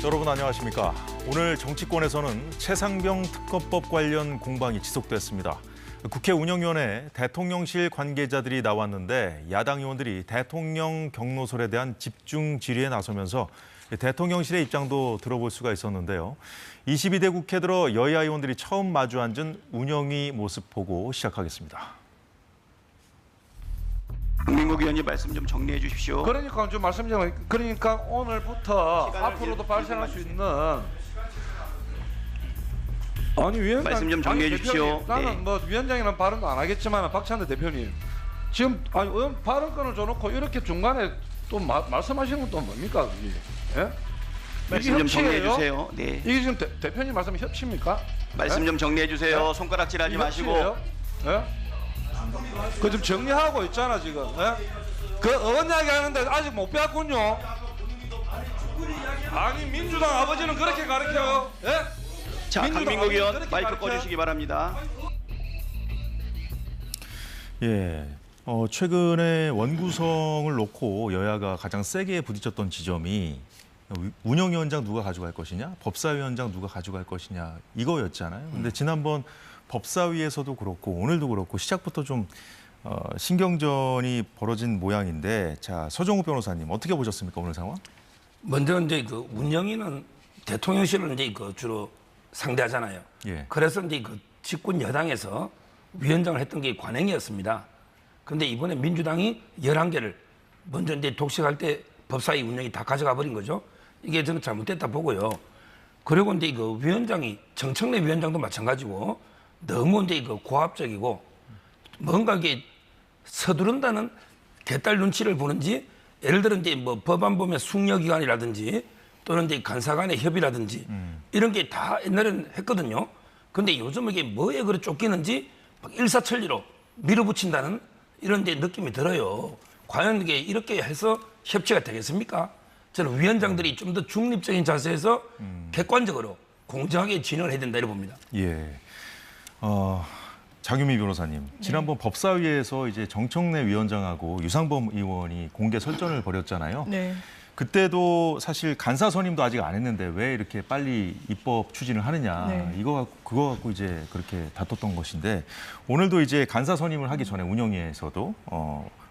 여러분 안녕하십니까? 오늘 정치권에서는 최상병 특검법 관련 공방이 지속됐습니다. 국회 운영위원회에 대통령실 관계자들이 나왔는데 야당 의원들이 대통령 경로설에 대한 집중 질의에 나서면서 대통령실의 입장도 들어볼 수가 있었는데요. 22대 국회 들어 여야 의원들이 처음 마주 앉은 운영위 모습 보고 시작하겠습니다. 박민국 의원님 말씀 좀 정리해 주십시오. 그러니까 좀 말씀 좀 그러니까 오늘부터 앞으로도 발생할 수 있는 아니 위원장 말씀 좀 정리해 주십시오. 나는 네. 뭐 위원장이랑 발언도 안 하겠지만 박찬대 대표님 지금 아니 의원 발언권을 줘놓고 이렇게 중간에 또 말씀하시는 건 또 뭡니까 그게? 예? 말씀 좀 정리해 주세요. 네. 이게 지금 대표님 말씀 협치입니까? 말씀 예? 좀 정리해 주세요. 예? 손가락질하지 마시고. 협치예요? 예? 그 지금 정리하고 있잖아 지금. 예? 그 의원 이야기 하는데 아직 못 배웠군요. 아니 민주당 아버지는 그렇게 가르쳐요. 예? 자, 민주당 강민국 의원 그렇게 마이크 가르쳐요? 꺼주시기 바랍니다. 예, 최근에 원구성을 놓고 여야가 가장 세게 부딪혔던 지점이 운영위원장 누가 가져갈 것이냐, 법사위원장 누가 가져갈 것이냐 이거였잖아요. 근데 지난번 법사위에서도 그렇고 오늘도 그렇고 시작부터 좀 신경전이 벌어진 모양인데, 자 서정우 변호사님 어떻게 보셨습니까 오늘 상황? 먼저 이제 그 운영위는 대통령실을 이제 그 주로 상대하잖아요. 예. 그래서 이제 그 집권 여당에서 위원장을 했던 게 관행이었습니다. 그런데 이번에 민주당이 11개를 먼저 이제 독식할 때 법사위 운영이 다 가져가 버린 거죠. 이게 저는 잘못됐다 보고요. 그리고 이제 그 위원장이 정청래 위원장도 마찬가지고 너무 이제 그 고압적이고 뭔가 이게 서두른다는 개딸 눈치를 보는지, 예를 들어 이제 뭐 법안보면 숙려기관이라든지 또는 이제 간사 간의 협의라든지 이런 게 다 옛날에는 했거든요. 근데 요즘 이게 뭐에 그래 쫓기는지 막 일사천리로 밀어붙인다는 이런 이제 느낌이 들어요. 과연 이게 이렇게 해서 협치가 되겠습니까? 저는 위원장들이 좀 더 중립적인 자세에서 객관적으로 공정하게 진행을 해야 된다 이렇게 봅니다. 예. 장유미 변호사님, 지난번 법사위에서 이제 정청래 위원장하고 유상범 의원이 공개 설전을 벌였잖아요. 네. 그때도 사실 간사 선임도 아직 안 했는데 왜 이렇게 빨리 입법 추진을 하느냐, 네. 그거 갖고 이제 그렇게 다퉜던 것인데, 오늘도 이제 간사 선임을 하기 전에 운영위에서도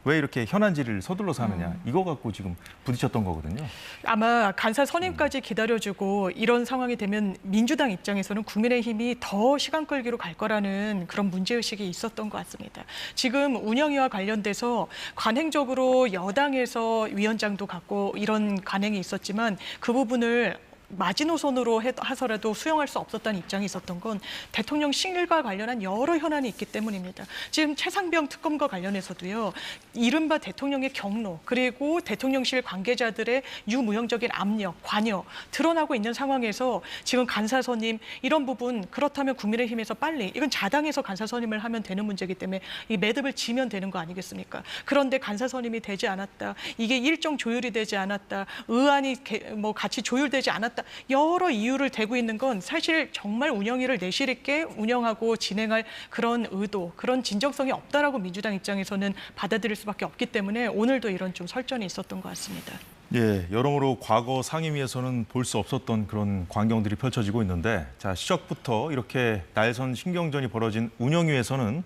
왜 이렇게 현안 질의를 서둘러서 하느냐, 이거 갖고 지금 부딪혔던 거거든요. 아마 간사 선임까지 기다려주고 이런 상황이 되면 민주당 입장에서는 국민의힘이 더 시간 끌기로 갈 거라는 그런 문제의식이 있었던 것 같습니다. 지금 운영위와 관련돼서 관행적으로 여당에서 위원장도 갖고 이런 관행이 있었지만 그 부분을 마지노선으로 하서라도 수용할 수 없었다는 입장이 있었던 건 대통령실과 관련한 여러 현안이 있기 때문입니다. 지금 최상병 특검과 관련해서도요, 이른바 대통령의 경로 그리고 대통령실 관계자들의 유무형적인 압력, 관여 드러나고 있는 상황에서 지금 간사 선임 이런 부분, 그렇다면 국민의힘에서 빨리, 이건 자당에서 간사 선임을 하면 되는 문제이기 때문에 이 매듭을 지면 되는 거 아니겠습니까? 그런데 간사 선임이 되지 않았다, 이게 일정 조율이 되지 않았다, 의안이 뭐 같이 조율되지 않았다, 여러 이유를 대고 있는 건 사실 정말 운영위를 내실 있게 운영하고 진행할 그런 의도, 그런 진정성이 없다라고 민주당 입장에서는 받아들일 수밖에 없기 때문에 오늘도 이런 좀 설전이 있었던 것 같습니다. 예, 여러모로 과거 상임위에서는 볼 수 없었던 그런 광경들이 펼쳐지고 있는데, 자 시작부터 이렇게 날선 신경전이 벌어진 운영위에서는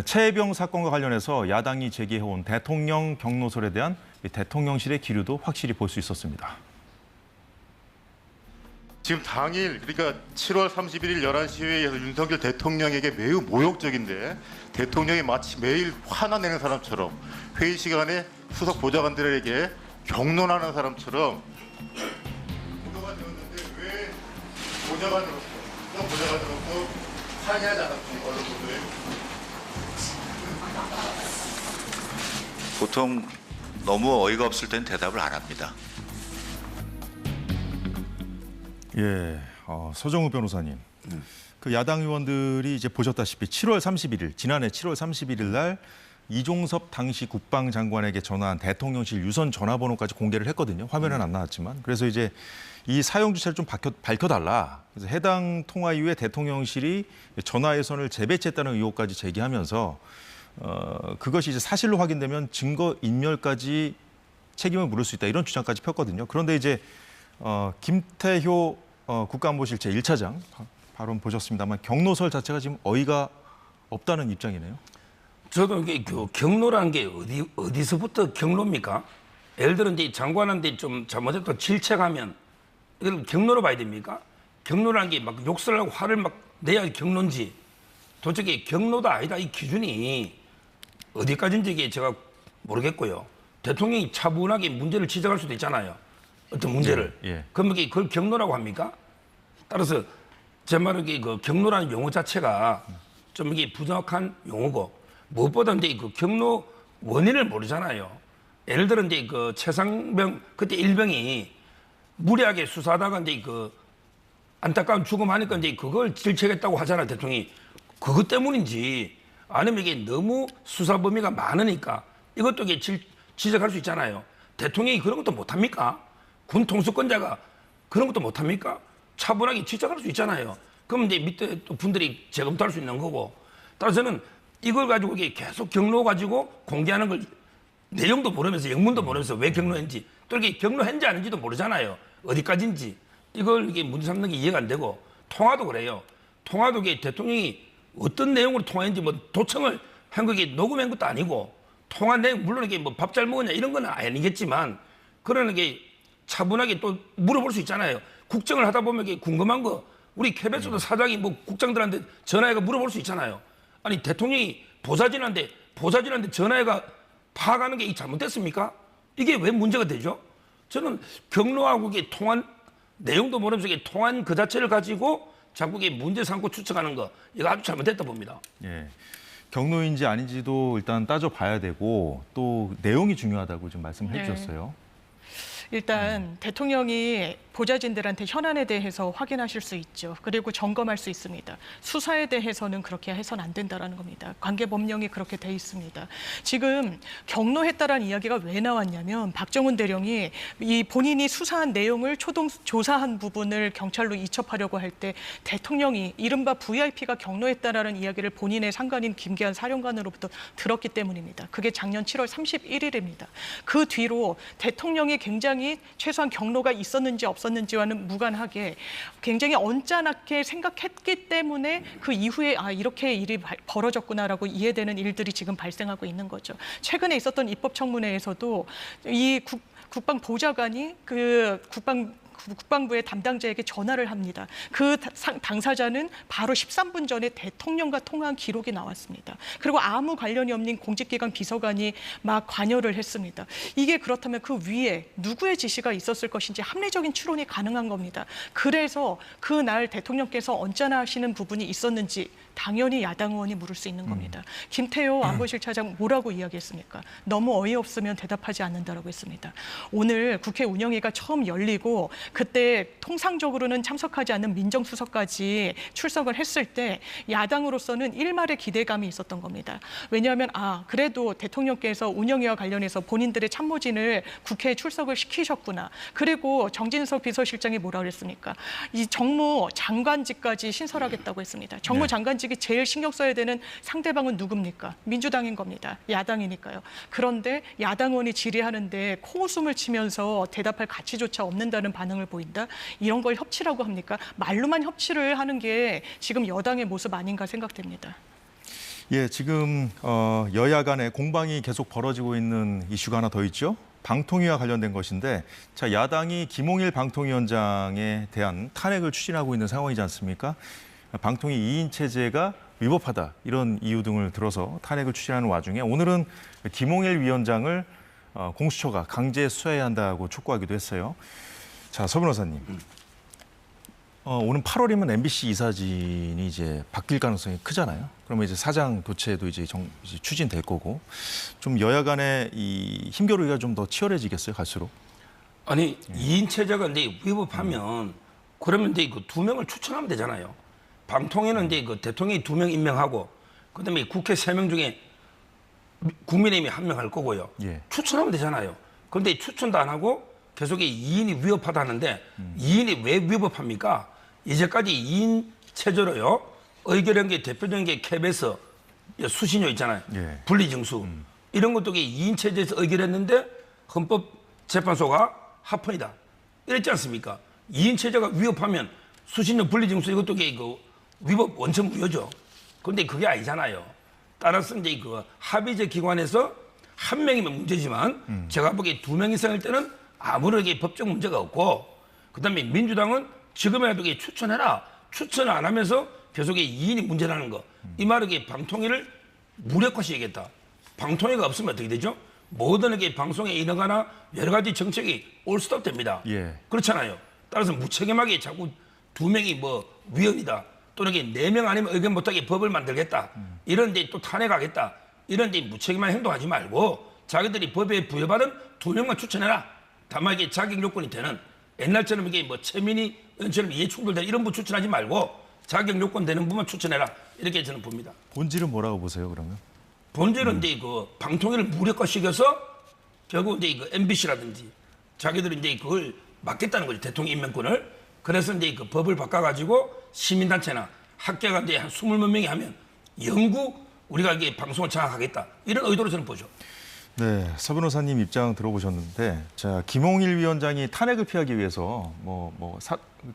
최혜병 사건과 관련해서 야당이 제기해온 대통령 경로설에 대한 대통령실의 기류도 확실히 볼 수 있었습니다. 지금 당일, 그러니까 7월 31일 11시 회의에서 윤석열 대통령에게 매우 모욕적인데, 대통령이 마치 매일 화나 내는 사람처럼 회의 시간에 수석 보좌관들에게 경론하는 사람처럼 보도가 되었는데, 왜 보좌관으로서 상의하지 않았습니까, 언론분들? 보통 너무 어이가 없을 땐 대답을 안 합니다. 예, 서정우 변호사님, 그 야당 의원들이 이제 보셨다시피 7월 31일, 지난해 7월 31일 날 이종섭 당시 국방장관에게 전화한 대통령실 유선 전화번호까지 공개를 했거든요. 화면은 안 나왔지만. 그래서 이제 이 사용 주체를 좀 밝혀달라. 그래서 해당 통화 이후에 대통령실이 전화 예선을 재배치했다는 의혹까지 제기하면서 그것이 이제 사실로 확인되면 증거 인멸까지 책임을 물을 수 있다. 이런 주장까지 폈거든요. 그런데 이제 김태효 국가안보실 제1차장 발언 보셨습니다만 경로설 자체가 지금 어이가 없다는 입장이네요. 저도 이게 그 경로라는 게 어디서부터 경로입니까? 예를 들어 이제 장관한테 좀 잘못했다 질책하면 이걸 경로로 봐야 됩니까? 경로라는 게 막 욕설 하고 화를 막 내야 경로인지 도대체 경로도 아니다. 이 기준이 어디까지인지 이게 제가 모르겠고요. 대통령이 차분하게 문제를 지적할 수도 있잖아요. 어떤 문제를. 예. 그럼 그걸 경로라고 합니까? 따라서 제 말은 그 경로라는 용어 자체가 좀 이게 부정확한 용어고 무엇보다 이제 그 경로 원인을 모르잖아요. 예를 들어 이제 그 최상병 그때 일병이 무리하게 수사하다가 이제 그 안타까운 죽음하니까 이제 그걸 질책했다고 하잖아요. 대통령이 그것 때문인지 아니면 이게 너무 수사 범위가 많으니까 이것도 이게 지적할 수 있잖아요. 대통령이 그런 것도 못합니까? 군 통수권자가 그런 것도 못합니까? 차분하게 지적할 수 있잖아요. 그럼 이제 밑에 또 분들이 재검토할 수 있는 거고. 따라서 저는 이걸 가지고 이게 계속 경로 가지고 공개하는 걸 내용도 모르면서 영문도 모르면서 왜 경로했는지 또 이게 경로했는지 아닌지도 모르잖아요. 어디까지인지 이걸 이게 문제 삼는 게 이해가 안 되고 통화도 그래요. 통화도 이게 대통령이 어떤 내용으로 통화했는지 뭐 도청을 한 거 이게 녹음한 것도 아니고 통화 내용 물론 이게 뭐 밥 잘 먹었냐 이런 건 아니겠지만 그러는 게 차분하게 또 물어볼 수 있잖아요. 국정을 하다 보면 이게 궁금한 거 우리 KBS도 사장이 뭐 국장들한테 전화해가 물어볼 수 있잖아요. 아니 대통령이 보좌진한테 전화해가 파악하는 게 잘못됐습니까? 이게 왜 문제가 되죠? 저는 경로하고 이게 통한 내용도 모르면서 이게 통한 그 자체를 가지고 자꾸 이게 문제 삼고 추측하는 거 이거 아주 잘못됐다 봅니다. 예. 경로인지 아닌지도 일단 따져봐야 되고 또 내용이 중요하다고 좀 말씀해 네. 주셨어요. 일단 대통령이 보좌진들한테 현안에 대해서 확인하실 수 있죠. 그리고 점검할 수 있습니다. 수사에 대해서는 그렇게 해서는 안 된다는 겁니다. 관계법령이 그렇게 돼 있습니다. 지금 경로했다라는 이야기가 왜 나왔냐면 박정훈 대령이 이 본인이 수사한 내용을 초동 조사한 부분을 경찰로 이첩하려고 할 때 대통령이 이른바 VIP가 경로했다라는 이야기를 본인의 상관인 김계한 사령관으로부터 들었기 때문입니다. 그게 작년 7월 31일입니다. 그 뒤로 대통령이 굉장히 최소한 경로가 있었는지 없었는지와는 무관하게 굉장히 언짢게 생각했기 때문에 그 이후에 이렇게 일이 벌어졌구나라고 이해되는 일들이 지금 발생하고 있는 거죠. 최근에 있었던 입법청문회에서도 이 국방보좌관이 그 국방부의 담당자에게 전화를 합니다. 그 당사자는 바로 13분 전에 대통령과 통화한 기록이 나왔습니다. 그리고 아무 관련이 없는 공직기관 비서관이 막 관여를 했습니다. 이게 그렇다면 그 위에 누구의 지시가 있었을 것인지 합리적인 추론이 가능한 겁니다. 그래서 그날 대통령께서 언짢아하시는 부분이 있었는지 당연히 야당 의원이 물을 수 있는 겁니다. 김태효 안보실 차장 뭐라고 이야기했습니까? 너무 어이없으면 대답하지 않는다라고 했습니다. 오늘 국회 운영위가 처음 열리고 그때 통상적으로는 참석하지 않는 민정수석까지 출석을 했을 때 야당으로서는 일말의 기대감이 있었던 겁니다. 왜냐하면 그래도 대통령께서 운영위와 관련해서 본인들의 참모진을 국회에 출석을 시키셨구나. 그리고 정진석 비서실장이 뭐라 그랬습니까? 이 정무 장관직까지 신설하겠다고 했습니다. 정무 장관직이 제일 신경 써야 되는 상대방은 누굽니까? 민주당인 겁니다. 야당이니까요. 그런데 야당 의원이 질의하는데 코웃음을 치면서 대답할 가치조차 없는다는 반응을 보인다? 이런 걸 협치라고 합니까? 말로만 협치를 하는 게 지금 여당의 모습 아닌가 생각됩니다. 예, 지금 여야 간에 공방이 계속 벌어지고 있는 이슈가 하나 더 있죠. 방통위와 관련된 것인데, 자, 야당이 김홍일 방통위원장에 대한 탄핵을 추진하고 있는 상황이지 않습니까? 방통위 2인 체제가 위법하다 이런 이유 등을 들어서 탄핵을 추진하는 와중에 오늘은 김홍일 위원장을 공수처가 강제 수사해야 한다고 촉구하기도 했어요. 자, 서 변호사님. 오는 8월이면 MBC 이사진이 이제 바뀔 가능성이 크잖아요. 그러면 이제 사장 교체도 이제 추진될 거고 좀 여야 간의 이 힘겨루기가 좀 더 치열해지겠어요, 갈수록? 아니 2인 체제가 이제 위법하면 그러면 이제 그 2명을 추천하면 되잖아요. 방통위는 이제 그 대통령이 2명 임명하고 그다음에 국회 3명 중에 국민의힘이 한 명 할 거고요. 예. 추천하면 되잖아요. 그런데 추천도 안 하고 계속 2인이 위협하다는데 2인이 왜 위협합니까? 이제까지 2인 체제로요. 의결한 게 대표적인 게 KBS 수신료 있잖아요. 예. 분리증수. 이런 것도 2인 체제에서 의결했는데 헌법재판소가 합헌이다. 이랬지 않습니까? 2인 체제가 위협하면 수신료 분리증수 이것도 그 위법 원천 무효죠. 그런데 그게 아니잖아요. 따라서 이제 그 합의제 기관에서 한 명이면 문제지만 제가 보기에 2명 이상일 때는 아무런 법적 문제가 없고 그다음에 민주당은 지금이라도 추천해라. 추천을 안 하면서 계속 2인이 문제라는 거. 이 말은 방통위를 무력화시키겠다. 방통위가 없으면 어떻게 되죠? 모든 방송에 인허가나 여러 가지 정책이 올 수도 됩니다. 예. 그렇잖아요. 따라서 무책임하게 자꾸 2명이 위헌이다. 또는 4명 아니면 의견 못하게 법을 만들겠다. 이런 데 또 탄핵하겠다. 이런 데 무책임한 행동하지 말고 자기들이 법에 부여받은 2명만 추천해라. 다만 자격 요건이 되는 옛날처럼 최민희 의원처럼 이해충돌되는 이런 분 추천하지 말고 자격 요건 되는 분만 추천해라. 이렇게 저는 봅니다. 본질은 뭐라고 보세요, 그러면? 본질은 이제 방통위를 무력화시켜서 결국 이제 MBC라든지 자기들이 이제 그걸 막겠다는 거죠. 대통령 임명권을. 그래서 이제 법을 바꿔가지고 시민단체나 학계가 이제 한 20몇 명이 하면 영구 우리가 방송을 장악하겠다. 이런 의도로 저는 보죠. 네, 서 변호사님 입장 들어보셨는데, 자, 김홍일 위원장이 탄핵을 피하기 위해서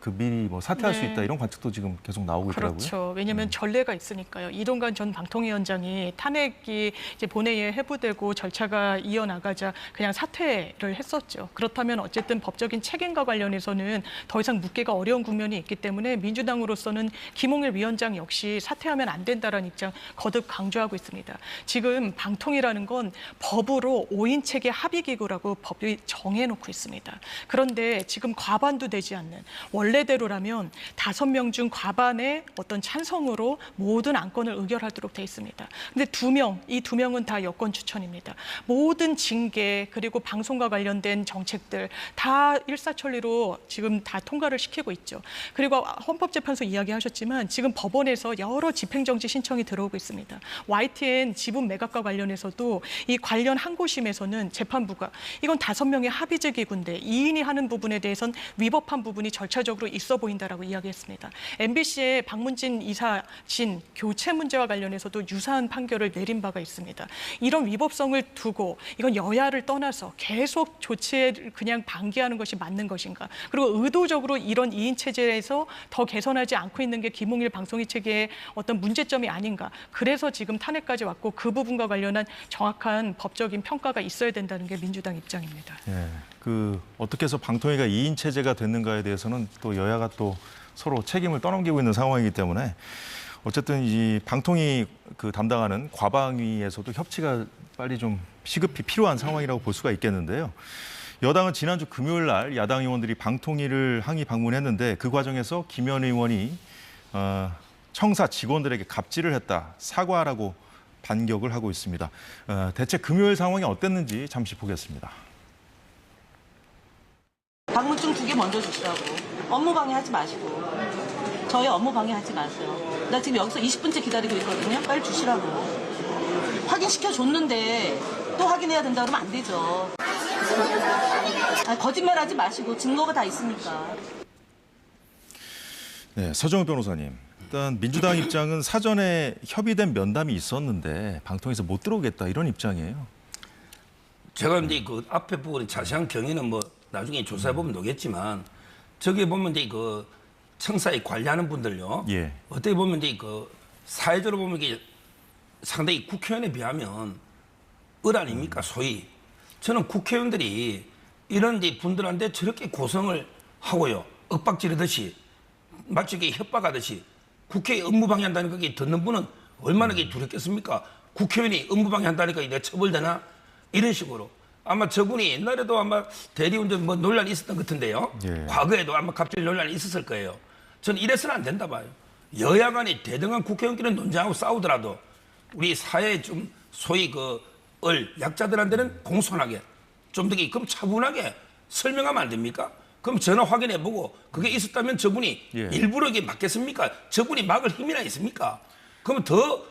미리 사퇴할 수 네. 있다 이런 관측도 지금 계속 나오고 있더라고요. 그렇죠. 왜냐하면 전례가 있으니까요. 이동관 전 방통위원장이 탄핵이 이제 본회의에 회부되고 절차가 이어나가자 그냥 사퇴를 했었죠. 그렇다면 어쨌든 법적인 책임과 관련해서는 더 이상 묻기가 어려운 국면이 있기 때문에 민주당으로서는 김홍일 위원장 역시 사퇴하면 안 된다라는 입장 거듭 강조하고 있습니다. 지금 방통위라는 건 법으로 5인 체계 합의기구라고 법이 정해놓고 있습니다. 그런데 지금 과반도 되지 않는 원래대로라면 5명 중 과반의 어떤 찬성으로 모든 안건을 의결하도록 돼 있습니다. 근데 이 2명은 다 여권 추천입니다. 모든 징계 그리고 방송과 관련된 정책들 다 일사천리로 지금 다 통과를 시키고 있죠. 그리고 헌법재판소 이야기하셨지만 지금 법원에서 여러 집행정지 신청이 들어오고 있습니다. YTN 지분 매각과 관련해서도 이 관련 항고심에서는 재판부가 이건 5명의 합의제 기구인데 2인이 하는 부분에 대해선 위법한 부분이 절차적으로 있어 보인다라고 이야기했습니다. MBC의 박문진 이사진 교체 문제와 관련해서도 유사한 판결을 내린 바가 있습니다. 이런 위법성을 두고 이건 여야를 떠나서 계속 조치를 그냥 방기하는 것이 맞는 것인가? 그리고 의도적으로 이런 2인 체제에서 더 개선하지 않고 있는 게 김홍일 방송위 체계의 어떤 문제점이 아닌가? 그래서 지금 탄핵까지 왔고 그 부분과 관련한 정확한 법적인 평가가 있어야 된다는 게 민주당 입장입니다. 예, 어떻게 해서 방통위가 2인 체제가 됐는가에 대해서는 또 여야가 또 서로 책임을 떠넘기고 있는 상황이기 때문에 어쨌든 이 방통위 담당하는 과방위에서도 협치가 빨리 좀 시급히 필요한 상황이라고 볼 수가 있겠는데요. 여당은 지난주 금요일 날 야당 의원들이 방통위를 항의 방문했는데 그 과정에서 김현 의원이 청사 직원들에게 갑질을 했다, 사과하라고 반격을 하고 있습니다. 대체 금요일 상황이 어땠는지 잠시 보겠습니다. 방문증 2개 먼저 주시라고. 업무 방해하지 마시고. 저희 업무 방해하지 마세요. 나 지금 여기서 20분째 기다리고 있거든요. 빨리 주시라고. 확인시켜 줬는데 또 확인해야 된다 그러면 안 되죠. 거짓말하지 마시고 증거가 다 있으니까. 네, 서정우 변호사님. 일단 민주당 입장은 사전에 협의된 면담이 있었는데 방통위에서 못 들어오겠다 이런 입장이에요. 제가 이제 앞에 부분 자세한 경위는 나중에 조사해 보면 되겠지만 저기 보면 이제 청사에 관리하는 분들요. 예. 어떻게 보면 이제 사회적으로 보면 이게 상당히 국회의원에 비하면 을 아닙니까 소위. 저는 국회의원들이 이런 이제 분들한테 저렇게 고성을 하고요. 윽박지르듯이 마치 이게 협박하듯이 국회에 업무방해한다는 게 듣는 분은 얼마나 두렵겠습니까? 국회의원이 업무방해한다니까 내가 처벌되나? 이런 식으로. 아마 저분이 옛날에도 아마 대리운전 논란이 있었던 것 같은데요. 예. 과거에도 아마 갑질 논란이 있었을 거예요. 저는 이래서는 안 된다 봐요. 여야 간에 대등한 국회의원끼리 논쟁하고 싸우더라도 우리 사회에 좀 소위 약자들한테는 공손하게 좀 더 그럼 차분하게 설명하면 안 됩니까? 그럼 전화 확인해보고 그게 있었다면 저분이 예. 일부러 이게 맞겠습니까? 저분이 막을 힘이나 있습니까? 그러면 더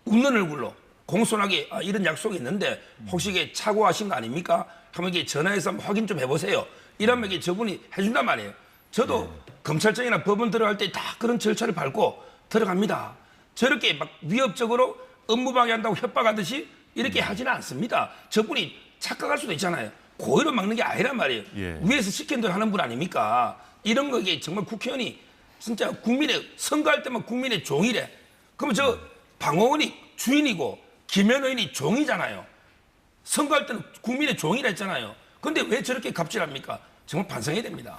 웃는 얼굴로 공손하게 이런 약속이 있는데 혹시 이게 착오하신 거 아닙니까? 하면 이게 전화해서 한번 확인 좀 해보세요. 이러면 이게 저분이 해준단 말이에요. 저도 검찰청이나 법원 들어갈 때 다 그런 절차를 밟고 들어갑니다. 저렇게 막 위협적으로 업무방해한다고 협박하듯이 이렇게 하지는 않습니다. 저분이 착각할 수도 있잖아요. 고의로 막는 게 아니란 말이에요. 예. 위에서 시킨 대로 하는 분 아닙니까? 이런 거 이게 정말 국회의원이 진짜 국민의 선거할 때만 국민의 종이래. 그러면 저 방어원이 주인이고 김현 의원이 종이잖아요. 선거할 때는 국민의 종이라 했잖아요. 근데 왜 저렇게 갑질합니까? 정말 반성해야 됩니다.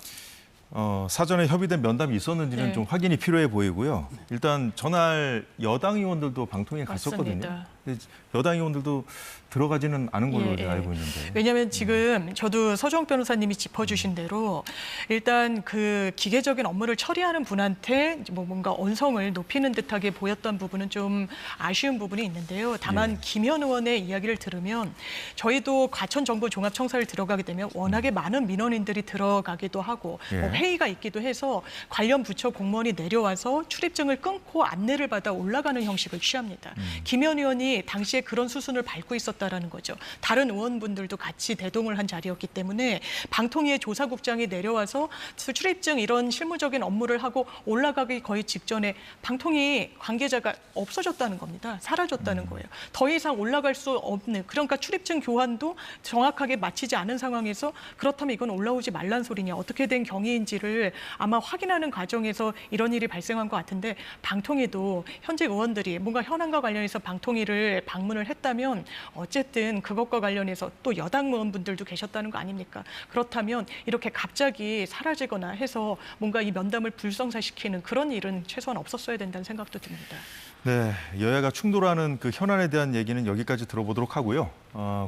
사전에 협의된 면담이 있었는지는 네. 좀 확인이 필요해 보이고요. 일단 전날 여당 의원들도 방통위에 갔었거든요. 맞습니다. 근데 여당 의원들도 들어가지는 않은 걸로 제가 알고 있는데. 왜냐하면 지금 저도 서정 변호사님이 짚어주신 대로 일단 그 기계적인 업무를 처리하는 분한테 뭐 뭔가 언성을 높이는 듯하게 보였던 부분은 좀 아쉬운 부분이 있는데요. 다만 김현 의원의 이야기를 들으면 저희도 과천정보종합청사를 들어가게 되면 워낙에 많은 민원인들이 들어가기도 하고 뭐 회의가 있기도 해서 관련 부처 공무원이 내려와서 출입증을 끊고 안내를 받아 올라가는 형식을 취합니다. 김현 의원이 당시에 그런 수순을 밟고 있었다라는 거죠. 다른 의원분들도 같이 대동을 한 자리였기 때문에 방통위의 조사국장이 내려와서 출입증 이런 실무적인 업무를 하고 올라가기 거의 직전에 방통위 관계자가 없어졌다는 겁니다. 사라졌다는 거예요. 더 이상 올라갈 수 없는, 그러니까 출입증 교환도 정확하게 마치지 않은 상황에서 그렇다면 이건 올라오지 말란 소리냐, 어떻게 된 경위인지를 아마 확인하는 과정에서 이런 일이 발생한 것 같은데, 방통위도 현재 의원들이 뭔가 현안과 관련해서 방통위를 방문을 했다면 어쨌든 그것과 관련해서 또 여당 의원분들도 계셨다는 거 아닙니까? 그렇다면 이렇게 갑자기 사라지거나 해서 뭔가 이 면담을 불성사시키는 그런 일은 최소한 없었어야 된다는 생각도 듭니다. 네, 여야가 충돌하는 그 현안에 대한 얘기는 여기까지 들어보도록 하고요.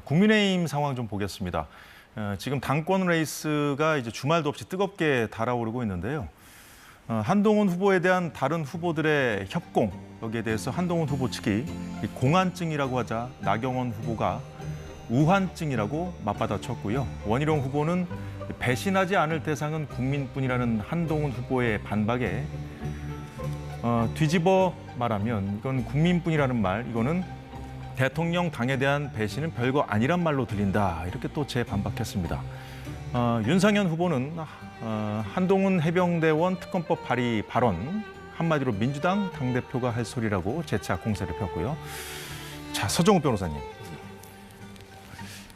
국민의힘 상황 좀 보겠습니다. 지금 당권 레이스가 이제 주말도 없이 뜨겁게 달아오르고 있는데요. 한동훈 후보에 대한 다른 후보들의 협공, 여기에 대해서 한동훈 후보 측이 공안증이라고 하자 나경원 후보가 우환증이라고 맞받아쳤고요. 원희룡 후보는 배신하지 않을 대상은 국민뿐이라는 한동훈 후보의 반박에 뒤집어 말하면 이건 국민뿐이라는 말, 이거는 대통령 당에 대한 배신은 별거 아니란 말로 들린다. 이렇게 또 재반박했습니다. 윤상현 후보는 한동훈 해병대원 특검법 발의 발언, 한마디로 민주당 당대표가 할 소리라고 재차 공세를 폈고요. 자, 서정우 변호사님.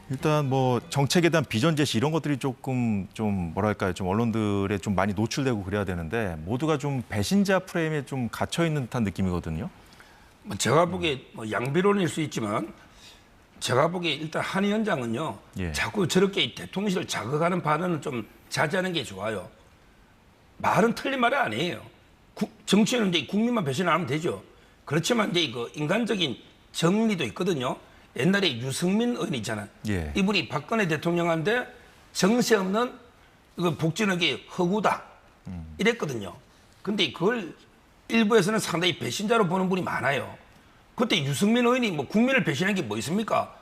일단 뭐 정책에 대한 비전 제시 이런 것들이 조금 좀 뭐랄까요, 좀 언론들에 좀 많이 노출되고 그래야 되는데 모두가 좀 배신자 프레임에 좀 갇혀 있는 듯한 느낌이거든요. 제가 보기에 뭐 양비론일 수 있지만 제가 보기에 일단 한 위원장은요, 자꾸 저렇게 대통령실을 자극하는 발언은 좀 자제하는 게 좋아요. 말은 틀린 말이 아니에요. 정치는 이제 국민만 배신 안 하면 되죠. 그렇지만 이제 그 인간적인 정리도 있거든요. 옛날에 유승민 의원 있잖아요. 이분이 박근혜 대통령한테 정세 없는 복진에게 허구다 이랬거든요. 근데 그걸 일부에서는 상당히 배신자로 보는 분이 많아요. 그때 유승민 의원이 뭐 국민을 배신한 게 뭐 있습니까?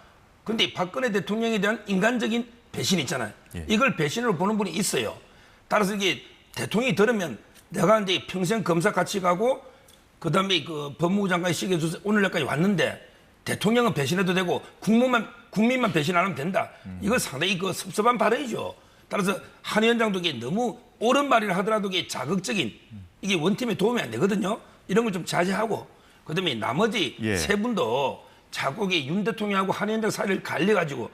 근데 박근혜 대통령에 대한 인간적인 배신 있잖아요. 이걸 배신으로 보는 분이 있어요. 따라서 이게 대통령이 들으면 내가 이제 평생 검사 같이 가고 그다음에 그 법무부 장관이 시켜줘서 오늘날까지 왔는데 대통령은 배신해도 되고 국민만 배신 안 하면 된다. 이거 상당히 그 섭섭한 발언이죠. 따라서 한 위원장도 이게 너무 옳은 말이라 하더라도 이게 자극적인, 이게 원팀에 도움이 안 되거든요. 이런 걸 좀 자제하고, 그다음에 나머지 세 분도 자꾸 이게 윤 대통령하고 한 위원장 사이를 갈려가지고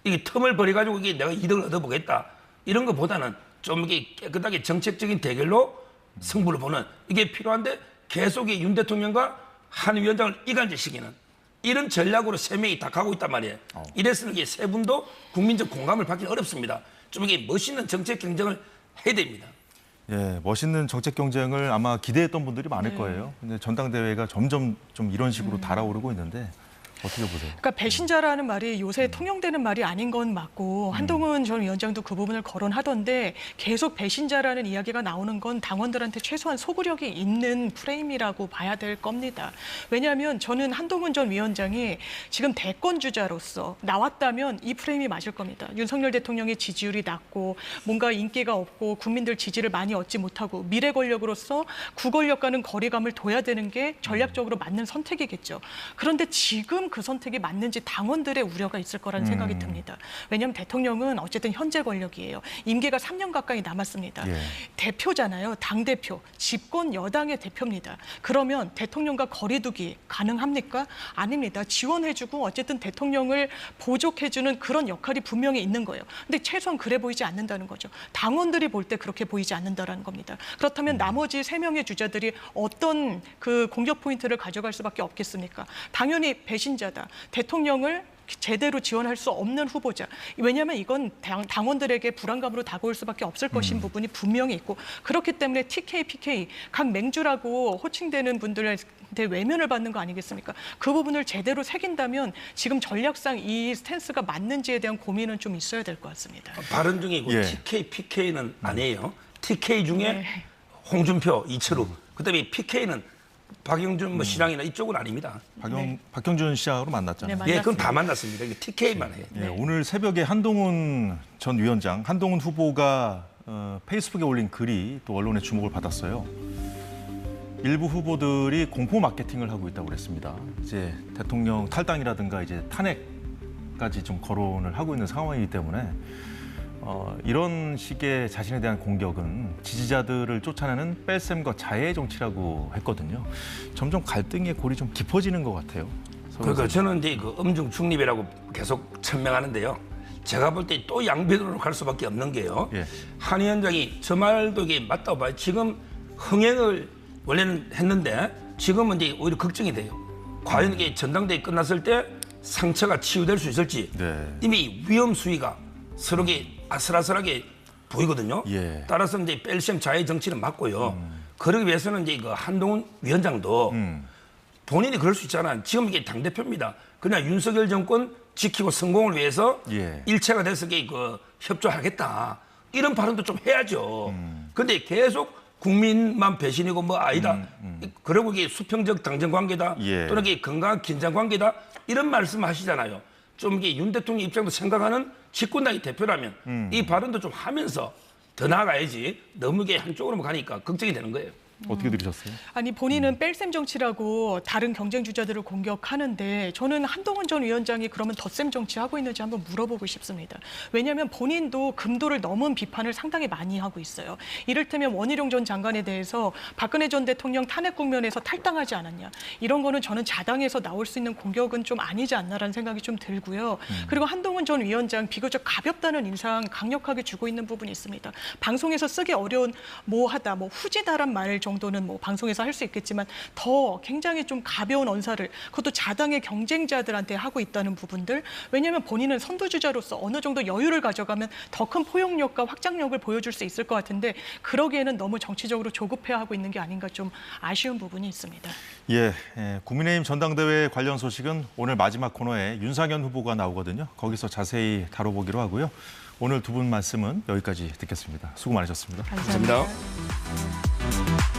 이게 틈을 벌여가지고 이게 내가 이득을 얻어보겠다 이런 것보다는 좀 이게 깨끗하게 정책적인 대결로 승부를 보는, 이게 필요한데 계속 윤 대통령과 한 위원장을 이간질시키는 이런 전략으로 세 명이 다 가고 있단 말이에요. 이래서는 이게 세 분도 국민적 공감을 받기는 어렵습니다. 좀 이게 멋있는 정책 경쟁을 해야 됩니다. 예, 멋있는 정책 경쟁을 아마 기대했던 분들이 많을 거예요. 근데 전당대회가 점점 좀 이런 식으로 달아오르고 있는데 어떻게 보세요? 그러니까 배신자라는 말이 요새 통용되는 말이 아닌 건 맞고 한동훈 전 위원장도 그 부분을 거론하던데 계속 배신자라는 이야기가 나오는 건 당원들한테 최소한 소구력이 있는 프레임이라고 봐야 될 겁니다. 왜냐하면 저는 한동훈 전 위원장이 지금 대권 주자로서 나왔다면 이 프레임이 맞을 겁니다. 윤석열 대통령의 지지율이 낮고 뭔가 인기가 없고 국민들 지지를 많이 얻지 못하고 미래 권력으로서 구권력과는 거리감을 둬야 되는 게 전략적으로 맞는 선택이겠죠. 그런데 지금 그 선택이 맞는지 당원들의 우려가 있을 거라는 생각이 듭니다. 왜냐하면 대통령은 어쨌든 현재 권력이에요. 임기가 3년 가까이 남았습니다. 예. 대표잖아요. 당대표, 집권 여당의 대표입니다. 그러면 대통령과 거리두기 가능합니까? 아닙니다. 지원해주고 어쨌든 대통령을 보조해주는 그런 역할이 분명히 있는 거예요. 근데 최소한 그래 보이지 않는다는 거죠. 당원들이 볼 때 그렇게 보이지 않는다는 겁니다. 그렇다면 나머지 3명의 주자들이 어떤 그 공격 포인트를 가져갈 수밖에 없겠습니까? 당연히 배신자다. 대통령을 제대로 지원할 수 없는 후보자. 왜냐하면 이건 당원들에게 불안감으로 다가올 수밖에 없을 것인 부분이 분명히 있고 그렇기 때문에 TK, PK, 각 맹주라고 호칭되는 분들한테 외면을 받는 거 아니겠습니까? 그 부분을 제대로 새긴다면 지금 전략상 이 스탠스가 맞는지에 대한 고민은 좀 있어야 될 것 같습니다. 발언 중에 예. TK, PK는 아니에요. TK 중에 네. 홍준표, 이철우, 그다음에 PK는 박영준 뭐 시장이나 이쪽은 아닙니다. 박형준 시장으로 만났잖아요. 네, 예, 그럼 다 만났습니다. 이게 TK만 해요. 예, 오늘 새벽에 한동훈 전 위원장, 한동훈 후보가 페이스북에 올린 글이 또 언론의 주목을 받았어요. 일부 후보들이 공포 마케팅을 하고 있다고 그랬습니다. 이제 대통령 탈당이라든가 이제 탄핵까지 좀 거론을 하고 있는 상황이기 때문에 이런 식의 자신에 대한 공격은 지지자들을 쫓아내는 뺄셈과 자해의 정치라고 했거든요. 점점 갈등의 골이 좀 깊어지는 것 같아요. 그러니까 저는 이제 그 엄중 중립이라고 계속 천명하는데요. 제가 볼 때 또 양변으로 갈 수밖에 없는 게요. 예. 한 위원장이 저 말도 이게 맞다고 봐요. 지금 흥행을 원래는 했는데 지금은 이제 오히려 걱정이 돼요. 과연 이게 전당대회 끝났을 때 상처가 치유될 수 있을지 네. 이미 위험 수위가 서로 아슬아슬하게 보이거든요. 예. 따라서 이제 뺄셈 자해 정치는 맞고요. 그러기 위해서는 이제 그 한동훈 위원장도 본인이 그럴 수 있잖아요. 지금 이게 당대표입니다. 그냥 윤석열 정권 지키고 성공을 위해서 예. 일체가 돼서 그 협조하겠다. 이런 발언도 좀 해야죠. 근데 계속 국민만 배신이고 뭐 아니다. 그리고 이게 수평적 당정 관계다. 예. 또는 이게 건강한 긴장 관계다. 이런 말씀 하시잖아요. 좀 이게 윤 대통령 입장도 생각하는 집권당의 대표라면 이 발언도 좀 하면서 더 나아가야지 너무 이게 한쪽으로만 가니까 걱정이 되는 거예요. 어떻게 들으셨어요? 아니 본인은 뺄셈 정치라고 다른 경쟁 주자들을 공격하는데 저는 한동훈 전 위원장이 그러면 덧셈 정치하고 있는지 한번 물어보고 싶습니다. 왜냐하면 본인도 금도를 넘은 비판을 상당히 많이 하고 있어요. 이를테면 원희룡 전 장관에 대해서 박근혜 전 대통령 탄핵 국면에서 탈당하지 않았냐. 이런 거는 저는 자당에서 나올 수 있는 공격은 좀 아니지 않나라는 생각이 좀 들고요. 그리고 한동훈 전 위원장 비교적 가볍다는 인상 강력하게 주고 있는 부분이 있습니다. 방송에서 쓰기 어려운 뭐하다, 뭐 후지다란 말 정도는 뭐 방송에서 할 수 있겠지만 더 굉장히 좀 가벼운 언사를 그것도 자당의 경쟁자들한테 하고 있다는 부분들. 왜냐하면 본인은 선두주자로서 어느 정도 여유를 가져가면 더 큰 포용력과 확장력을 보여줄 수 있을 것 같은데 그러기에는 너무 정치적으로 조급해하고 있는 게 아닌가 좀 아쉬운 부분이 있습니다. 예, 국민의힘 전당대회 관련 소식은 오늘 마지막 코너에 윤상현 후보가 나오거든요. 거기서 자세히 다뤄보기로 하고요. 오늘 두 분 말씀은 여기까지 듣겠습니다. 수고 많으셨습니다. 감사합니다. 감사합니다.